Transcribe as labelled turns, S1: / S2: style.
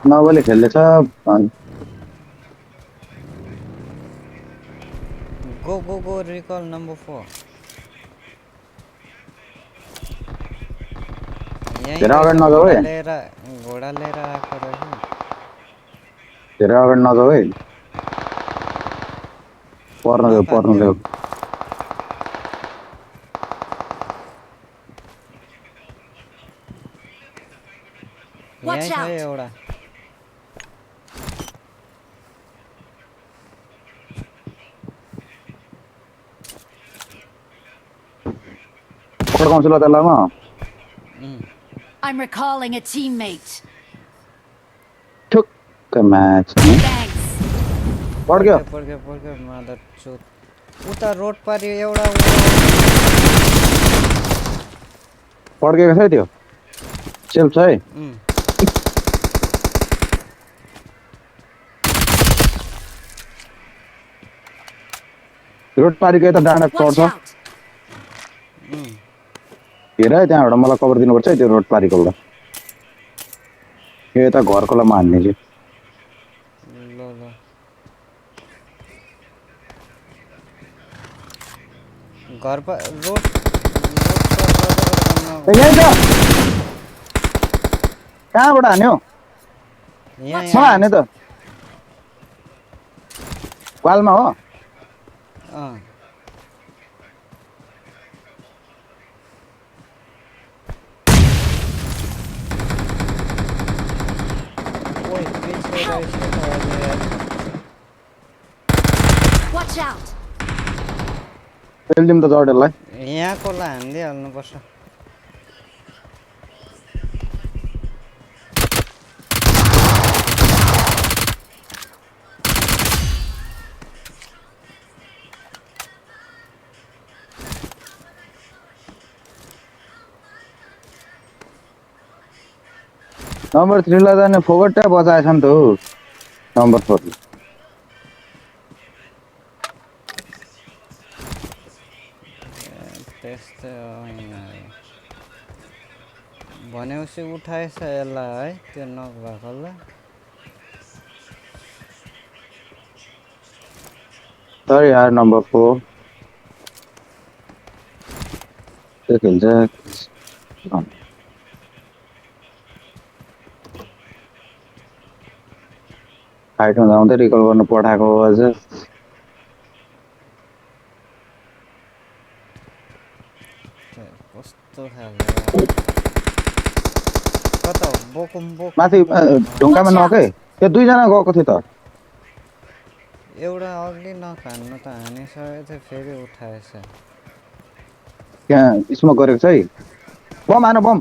S1: नवले खेल्दैछ
S2: Go, recall number 4. यहीं
S1: धेरै
S2: रहेछ
S1: अगाडि नजाऊ है
S2: घोडा लिएर आएको रहेछ
S1: धेरै अगाडि नजाऊ है पर्न देऊ
S2: यहीँ छ एउटा
S1: पक्राउँछु ल त्यसलाई म
S3: I'm recalling a teammate.
S1: ठुक्क म्याच
S3: Thanks.
S1: पड्क्यो
S2: पड्क्यो मादर चोत उता रोड पारि एउटा
S1: पड्केको छ त्यो सेल्फ छ है रोड पारिको यता डाँडा
S3: Watch
S1: चढ्छ
S3: out.
S1: हेर है त्यहाँबाट मलाई कभर दिनुपर्छ है त्यो रोड पारिकोबाट यो यता घरकोलाई म हान्ने छु
S2: ल घर रोड
S1: यही छ कहाँबाट हान्यो मलाई हाने त वालमा हो
S3: Watch out.
S1: पेल्दिम त जडेललाई
S2: यहाँकोलाई हानिदिइहाल्नुपर्छ
S1: नम्बर 3 लाई जाने फोगट्टा बजाएछ नि त हौ नम्बर 4
S2: त्यस्तै भनेपछि उठाएछ यसलाई है त्यो नक भएकोलाई
S1: सरी यार नम्बर 4 त्यो खेल्छ फाइटमा जाउँदै रिकल गर्नु पठाएको अझ
S2: कस्तो खाले कता बोकुम
S1: माथि ढुङ्गामा नकै त्यो दुईजना गएको थियो त
S2: एउटा अघि नखान्नु त हानिसकेको थियो फेरि उठाएछ
S1: त्यहाँ स्मोक गरेको छ है बम हान बम